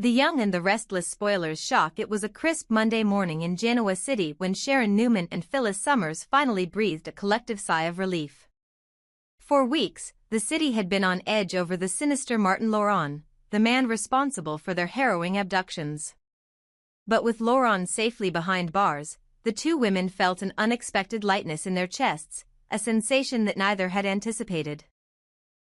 The young and the restless spoilers shock. It was a crisp Monday morning in Genoa City when Sharon Newman and Phyllis Summers finally breathed a collective sigh of relief. For weeks, the city had been on edge over the sinister Martin Laurent, the man responsible for their harrowing abductions. But with Laurent safely behind bars, the two women felt an unexpected lightness in their chests, a sensation that neither had anticipated.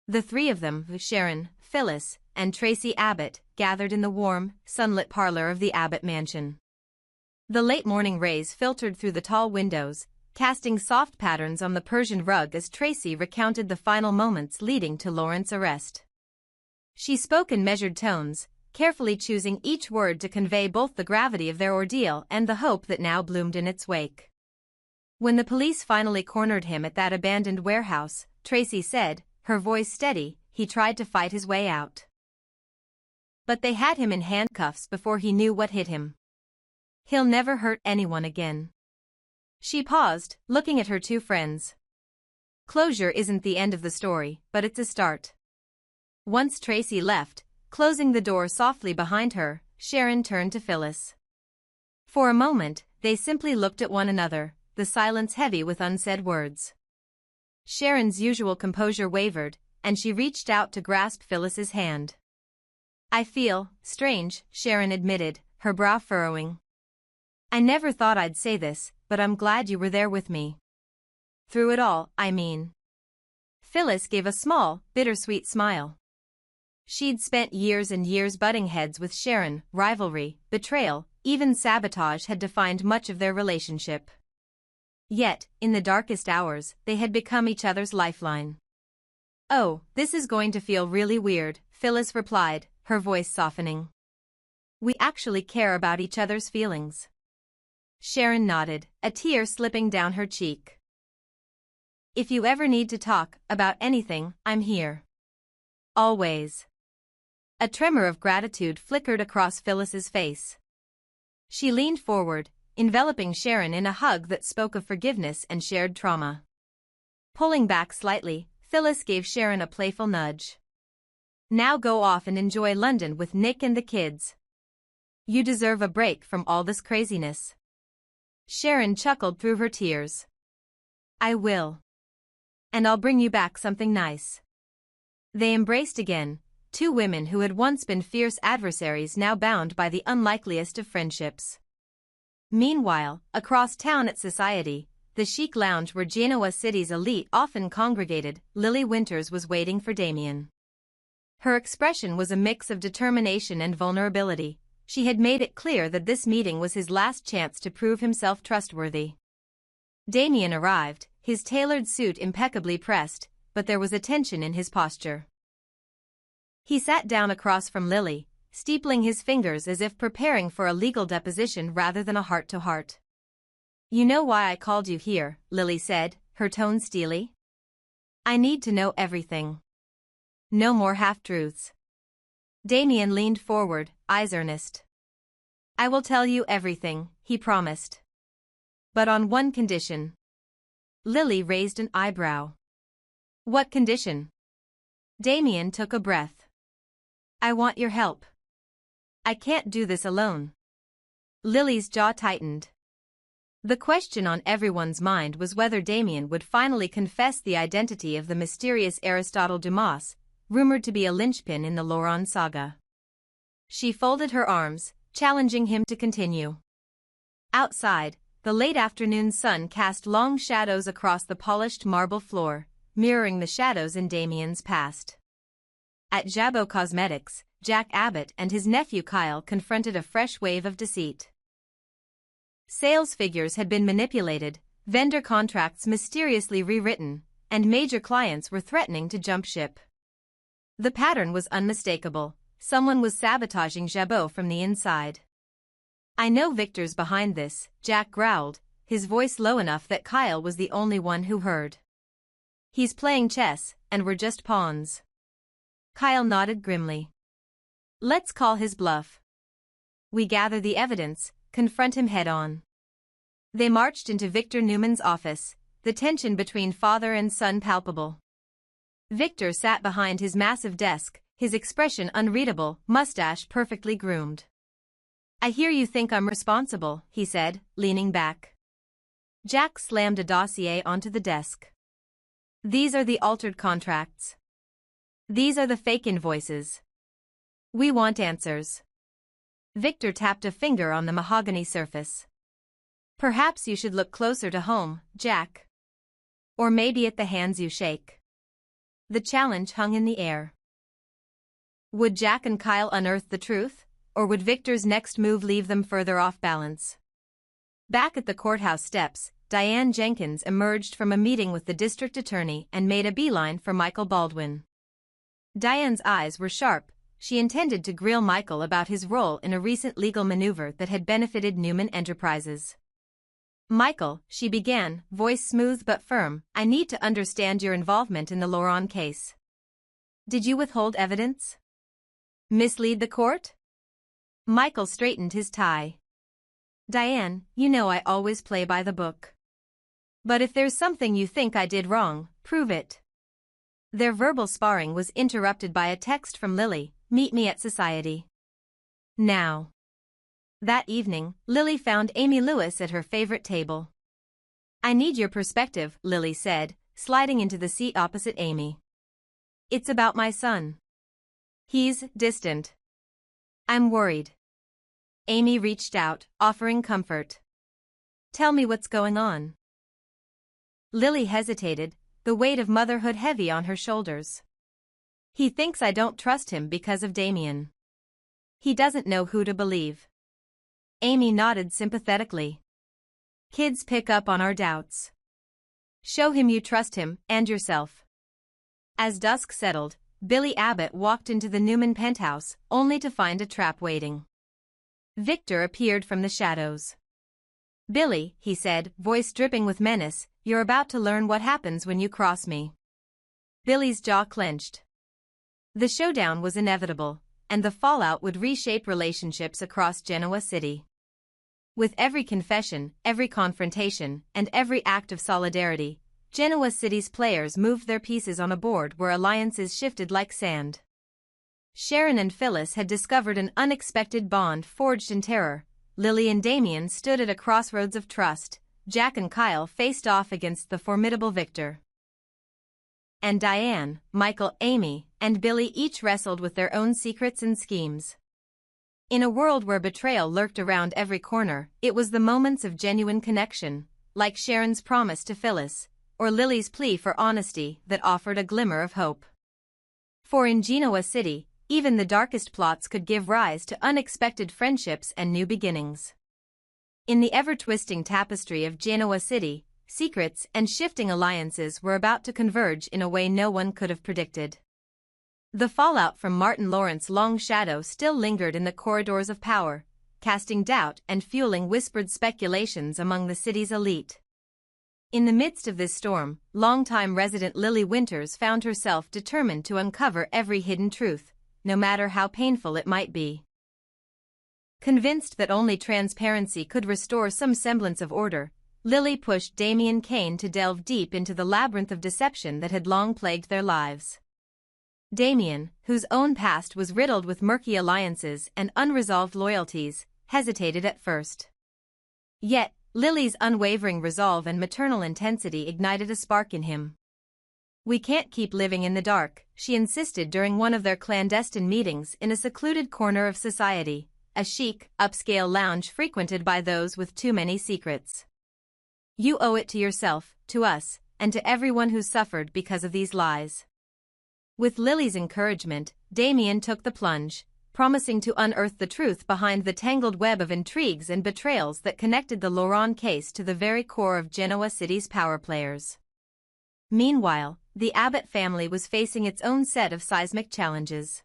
The three of them, Sharon, Phyllis, and Tracy Abbott, gathered in the warm, sunlit parlor of the Abbott mansion. The late morning rays filtered through the tall windows, casting soft patterns on the Persian rug as Tracy recounted the final moments leading to Laurent's arrest. She spoke in measured tones, carefully choosing each word to convey both the gravity of their ordeal and the hope that now bloomed in its wake. When the police finally cornered him at that abandoned warehouse, Tracy said, her voice steady, he tried to fight his way out. But they had him in handcuffs before he knew what hit him. He'll never hurt anyone again. She paused, looking at her two friends. Closure isn't the end of the story, but it's a start. Once Tracy left, closing the door softly behind her, Sharon turned to Phyllis. For a moment, they simply looked at one another, the silence heavy with unsaid words. Sharon's usual composure wavered, and she reached out to grasp Phyllis's hand. I feel strange, Sharon admitted, her brow furrowing. I never thought I'd say this, but I'm glad you were there with me. Through it all, I mean. Phyllis gave a small, bittersweet smile. She'd spent years and years butting heads with Sharon. Rivalry, betrayal, even sabotage had defined much of their relationship. Yet, in the darkest hours, they had become each other's lifeline. Oh, this is going to feel really weird, Phyllis replied, her voice softening. We actually care about each other's feelings. Sharon nodded, a tear slipping down her cheek. If you ever need to talk about anything, I'm here. Always. A tremor of gratitude flickered across Phyllis's face. She leaned forward, enveloping Sharon in a hug that spoke of forgiveness and shared trauma. Pulling back slightly, Phyllis gave Sharon a playful nudge. Now go off and enjoy London with Nick and the kids. You deserve a break from all this craziness. Sharon chuckled through her tears. I will. And I'll bring you back something nice. They embraced again, two women who had once been fierce adversaries now bound by the unlikeliest of friendships. Meanwhile, across town at Society, the chic lounge where Genoa City's elite often congregated, Lily Winters was waiting for Damien. Her expression was a mix of determination and vulnerability. She had made it clear that this meeting was his last chance to prove himself trustworthy. Damien arrived, his tailored suit impeccably pressed, but there was a tension in his posture. He sat down across from Lily, steepling his fingers as if preparing for a legal deposition rather than a heart-to-heart. You know why I called you here, Lily said, her tone steely. I need to know everything. No more half-truths. Damien leaned forward, eyes earnest. I will tell you everything, he promised. But on one condition. Lily raised an eyebrow. What condition? Damien took a breath. I want your help. I can't do this alone. Lily's jaw tightened. The question on everyone's mind was whether Damien would finally confess the identity of the mysterious Aristotle Dumas, rumored to be a linchpin in the Laurent saga. She folded her arms, challenging him to continue. Outside, the late afternoon sun cast long shadows across the polished marble floor, mirroring the shadows in Damien's past. At Jabot Cosmetics, Jack Abbott and his nephew Kyle confronted a fresh wave of deceit. Sales figures had been manipulated, vendor contracts mysteriously rewritten, and major clients were threatening to jump ship. The pattern was unmistakable. Someone was sabotaging Jabot from the inside. I know Victor's behind this, Jack growled, his voice low enough that Kyle was the only one who heard. He's playing chess, and we're just pawns. Kyle nodded grimly. Let's call his bluff. We gather the evidence, confront him head-on. They marched into Victor Newman's office, the tension between father and son palpable. Victor sat behind his massive desk, his expression unreadable, mustache perfectly groomed. "I hear you think I'm responsible," he said, leaning back. Jack slammed a dossier onto the desk. "These are the altered contracts. These are the fake invoices. We want answers." Victor tapped a finger on the mahogany surface. "Perhaps you should look closer to home, Jack. Or maybe at the hands you shake." The challenge hung in the air. Would Jack and Kyle unearth the truth, or would Victor's next move leave them further off balance? Back at the courthouse steps, Diane Jenkins emerged from a meeting with the district attorney and made a beeline for Michael Baldwin. Diane's eyes were sharp. She intended to grill Michael about his role in a recent legal maneuver that had benefited Newman Enterprises. "Michael," she began, voice smooth but firm, "I need to understand your involvement in the Salon case. Did you withhold evidence? Mislead the court?" Michael straightened his tie. "Diane, you know I always play by the book. But if there's something you think I did wrong, prove it." Their verbal sparring was interrupted by a text from Lily, "Meet me at Society now." That evening, Lily found Amy Lewis at her favorite table. "I need your perspective," Lily said, sliding into the seat opposite Amy. "It's about my son. He's distant. I'm worried." Amy reached out, offering comfort. "Tell me what's going on." Lily hesitated, the weight of motherhood heavy on her shoulders. "He thinks I don't trust him because of Damien. He doesn't know who to believe." Amy nodded sympathetically. "Kids pick up on our doubts. Show him you trust him, and yourself." As dusk settled, Billy Abbott walked into the Newman penthouse, only to find a trap waiting. Victor appeared from the shadows. "Billy," he said, voice dripping with menace, "you're about to learn what happens when you cross me." Billy's jaw clenched. The showdown was inevitable, and the fallout would reshape relationships across Genoa City. With every confession, every confrontation, and every act of solidarity, Genoa City's players moved their pieces on a board where alliances shifted like sand. Sharon and Phyllis had discovered an unexpected bond forged in terror. Lily and Damien stood at a crossroads of trust. Jack and Kyle faced off against the formidable Victor. And Diane, Michael, Amy, and Billy each wrestled with their own secrets and schemes. In a world where betrayal lurked around every corner, it was the moments of genuine connection, like Sharon's promise to Phyllis, or Lily's plea for honesty, that offered a glimmer of hope. For in Genoa City, even the darkest plots could give rise to unexpected friendships and new beginnings. In the ever-twisting tapestry of Genoa City, secrets and shifting alliances were about to converge in a way no one could have predicted. The fallout from Martin Lawrence's long shadow still lingered in the corridors of power, casting doubt and fueling whispered speculations among the city's elite. In the midst of this storm, longtime resident Lily Winters found herself determined to uncover every hidden truth, no matter how painful it might be. Convinced that only transparency could restore some semblance of order, Lily pushed Damien Kane to delve deep into the labyrinth of deception that had long plagued their lives. Damien, whose own past was riddled with murky alliances and unresolved loyalties, hesitated at first. Yet, Lily's unwavering resolve and maternal intensity ignited a spark in him. "We can't keep living in the dark," she insisted during one of their clandestine meetings in a secluded corner of society, a chic, upscale lounge frequented by those with too many secrets. "You owe it to yourself, to us, and to everyone who's suffered because of these lies." With Lily's encouragement, Damien took the plunge, promising to unearth the truth behind the tangled web of intrigues and betrayals that connected the Salon case to the very core of Genoa City's power players. Meanwhile, the Abbott family was facing its own set of seismic challenges.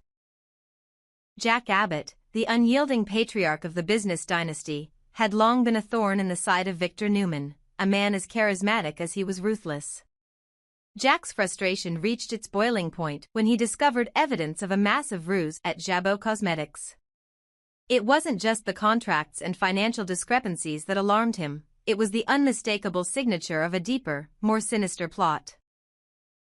Jack Abbott, the unyielding patriarch of the business dynasty, had long been a thorn in the side of Victor Newman, a man as charismatic as he was ruthless. Jack's frustration reached its boiling point when he discovered evidence of a massive ruse at Jabot Cosmetics. It wasn't just the contracts and financial discrepancies that alarmed him, it was the unmistakable signature of a deeper, more sinister plot.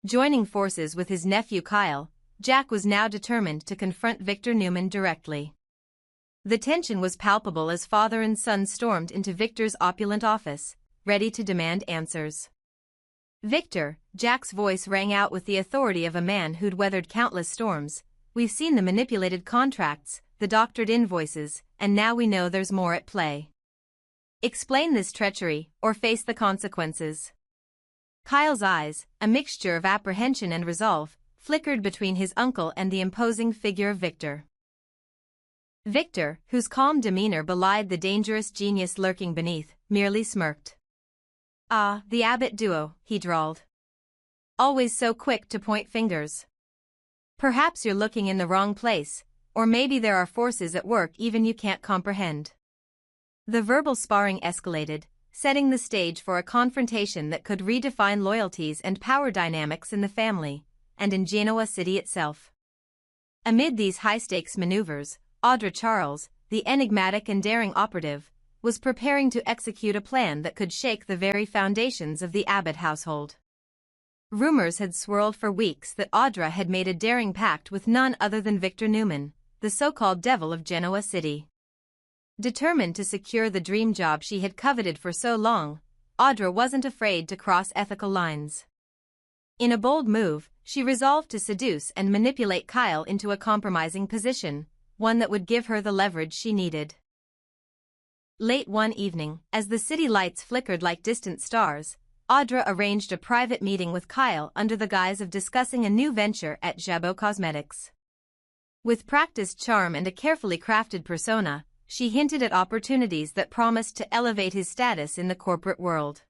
Joining forces with his nephew Kyle, Jack was now determined to confront Victor Newman directly. The tension was palpable as father and son stormed into Victor's opulent office, ready to demand answers. "Victor," Jack's voice rang out with the authority of a man who'd weathered countless storms, "we've seen the manipulated contracts, the doctored invoices, and now we know there's more at play. Explain this treachery, or face the consequences." Kyle's eyes, a mixture of apprehension and resolve, flickered between his uncle and the imposing figure of Victor. Victor, whose calm demeanor belied the dangerous genius lurking beneath, merely smirked. "Ah, the Abbott duo," he drawled. "Always so quick to point fingers. Perhaps you're looking in the wrong place, or maybe there are forces at work even you can't comprehend." The verbal sparring escalated, setting the stage for a confrontation that could redefine loyalties and power dynamics in the family, and in Genoa City itself. Amid these high-stakes maneuvers, Audra Charles, the enigmatic and daring operative, was preparing to execute a plan that could shake the very foundations of the Abbott household. Rumors had swirled for weeks that Audra had made a daring pact with none other than Victor Newman, the so-called devil of Genoa City. Determined to secure the dream job she had coveted for so long, Audra wasn't afraid to cross ethical lines. In a bold move, she resolved to seduce and manipulate Kyle into a compromising position, one that would give her the leverage she needed. Late one evening, as the city lights flickered like distant stars, Audra arranged a private meeting with Kyle under the guise of discussing a new venture at Jabot Cosmetics. With practiced charm and a carefully crafted persona, she hinted at opportunities that promised to elevate his status in the corporate world.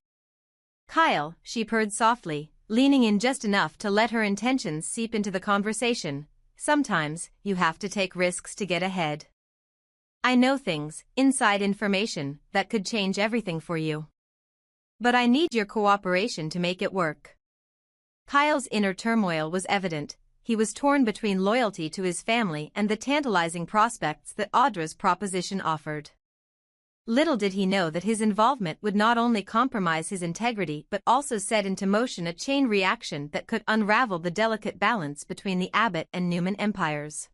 "Kyle," she purred softly, leaning in just enough to let her intentions seep into the conversation, "sometimes you have to take risks to get ahead. I know things, inside information, that could change everything for you. But I need your cooperation to make it work." Kyle's inner turmoil was evident. He was torn between loyalty to his family and the tantalizing prospects that Audra's proposition offered. Little did he know that his involvement would not only compromise his integrity but also set into motion a chain reaction that could unravel the delicate balance between the Abbott and Newman empires.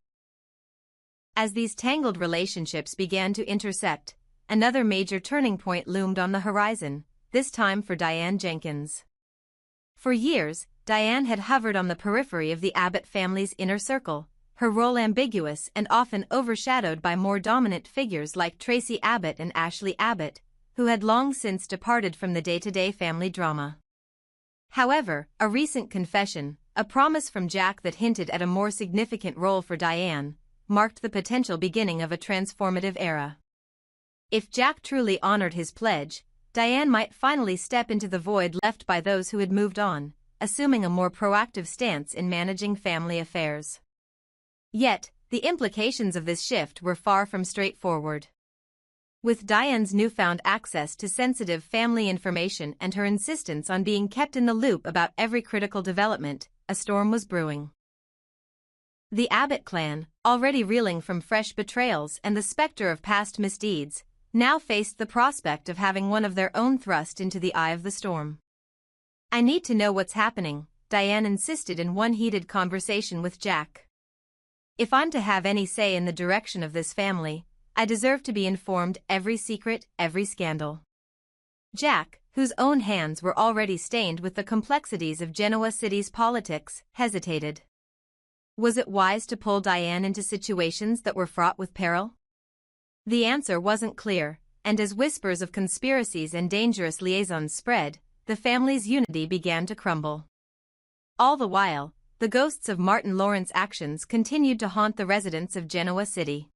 As these tangled relationships began to intersect, another major turning point loomed on the horizon, this time for Diane Jenkins. For years, Diane had hovered on the periphery of the Abbott family's inner circle, her role ambiguous and often overshadowed by more dominant figures like Tracy Abbott and Ashley Abbott, who had long since departed from the day-to-day family drama. However, a recent confession, a promise from Jack that hinted at a more significant role for Diane, marked the potential beginning of a transformative era. If Jack truly honored his pledge, Diane might finally step into the void left by those who had moved on, assuming a more proactive stance in managing family affairs. Yet, the implications of this shift were far from straightforward. With Diane's newfound access to sensitive family information and her insistence on being kept in the loop about every critical development, a storm was brewing. The Abbott clan, already reeling from fresh betrayals and the specter of past misdeeds, now faced the prospect of having one of their own thrust into the eye of the storm. "I need to know what's happening," Diane insisted in one heated conversation with Jack. "If I'm to have any say in the direction of this family, I deserve to be informed every secret, every scandal." Jack, whose own hands were already stained with the complexities of Genoa City's politics, hesitated. Was it wise to pull Diane into situations that were fraught with peril? The answer wasn't clear, and as whispers of conspiracies and dangerous liaisons spread, the family's unity began to crumble. All the while, the ghosts of Martin Lawrence's actions continued to haunt the residents of Genoa City.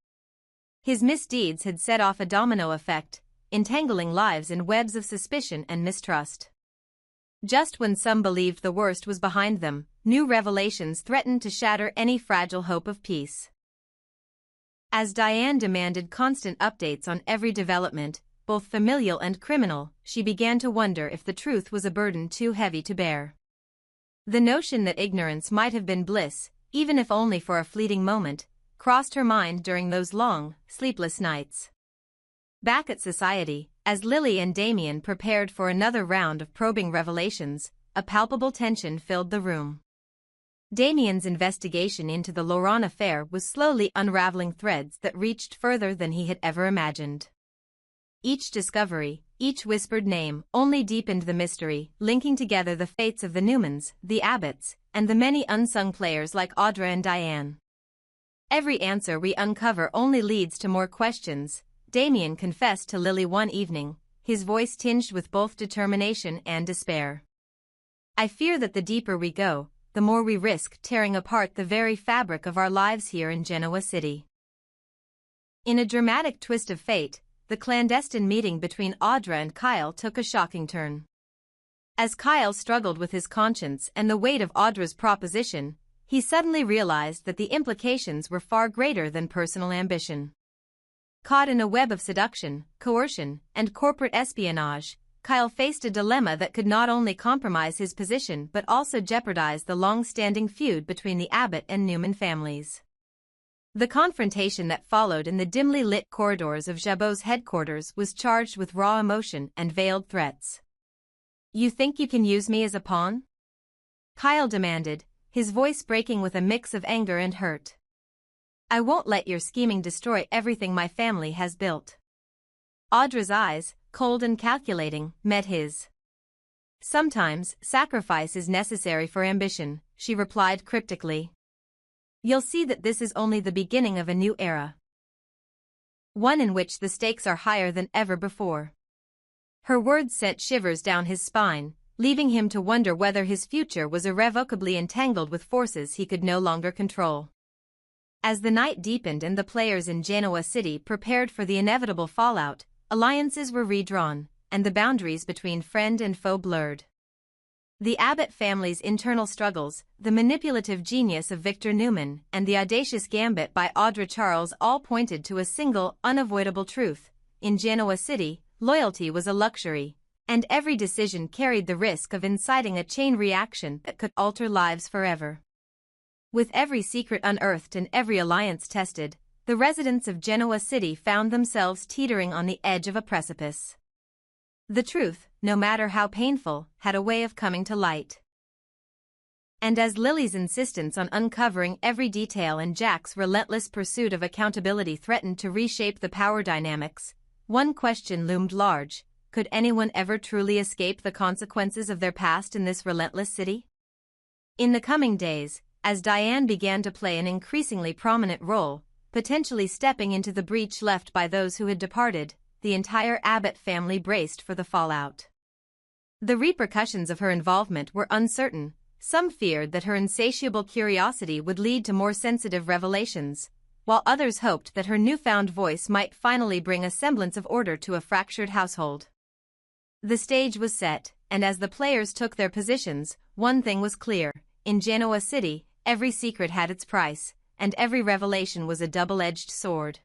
His misdeeds had set off a domino effect, entangling lives in webs of suspicion and mistrust. Just when some believed the worst was behind them, new revelations threatened to shatter any fragile hope of peace. As Diane demanded constant updates on every development, both familial and criminal, she began to wonder if the truth was a burden too heavy to bear. The notion that ignorance might have been bliss, even if only for a fleeting moment, crossed her mind during those long, sleepless nights. Back at society, as Lily and Damien prepared for another round of probing revelations, a palpable tension filled the room. Damien's investigation into the Laurent affair was slowly unraveling threads that reached further than he had ever imagined. Each discovery, each whispered name, only deepened the mystery, linking together the fates of the Newmans, the Abbotts, and the many unsung players like Audra and Diane. Every answer we uncover only leads to more questions, Damien confessed to Lily one evening, his voice tinged with both determination and despair. I fear that the deeper we go, the more we risk tearing apart the very fabric of our lives here in Genoa City. In a dramatic twist of fate, the clandestine meeting between Audra and Kyle took a shocking turn. As Kyle struggled with his conscience and the weight of Audra's proposition, he suddenly realized that the implications were far greater than personal ambition. Caught in a web of seduction, coercion, and corporate espionage, Kyle faced a dilemma that could not only compromise his position but also jeopardize the long-standing feud between the Abbott and Newman families. The confrontation that followed in the dimly lit corridors of Jabot's headquarters was charged with raw emotion and veiled threats. "You think you can use me as a pawn?" Kyle demanded, his voice breaking with a mix of anger and hurt. "I won't let your scheming destroy everything my family has built." Audra's eyes, cold and calculating, met his. "Sometimes, sacrifice is necessary for ambition," she replied cryptically. "You'll see that this is only the beginning of a new era. One in which the stakes are higher than ever before." Her words sent shivers down his spine, leaving him to wonder whether his future was irrevocably entangled with forces he could no longer control. As the night deepened and the players in Genoa City prepared for the inevitable fallout, alliances were redrawn, and the boundaries between friend and foe blurred. The Abbott family's internal struggles, the manipulative genius of Victor Newman, and the audacious gambit by Audra Charles all pointed to a single, unavoidable truth: in Genoa City, loyalty was a luxury, and every decision carried the risk of inciting a chain reaction that could alter lives forever. With every secret unearthed and every alliance tested, the residents of Genoa City found themselves teetering on the edge of a precipice. The truth, no matter how painful, had a way of coming to light. And as Lily's insistence on uncovering every detail and Jack's relentless pursuit of accountability threatened to reshape the power dynamics, one question loomed large: could anyone ever truly escape the consequences of their past in this relentless city? In the coming days, as Diane began to play an increasingly prominent role, potentially stepping into the breach left by those who had departed, the entire Abbott family braced for the fallout. The repercussions of her involvement were uncertain. Some feared that her insatiable curiosity would lead to more sensitive revelations, while others hoped that her newfound voice might finally bring a semblance of order to a fractured household. The stage was set, and as the players took their positions, one thing was clear: in Genoa City, every secret had its price, and every revelation was a double-edged sword.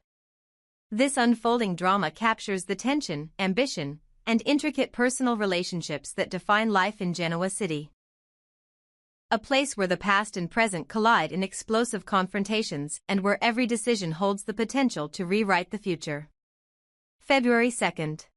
This unfolding drama captures the tension, ambition, and intricate personal relationships that define life in Genoa City. A place where the past and present collide in explosive confrontations and where every decision holds the potential to rewrite the future. February 2nd.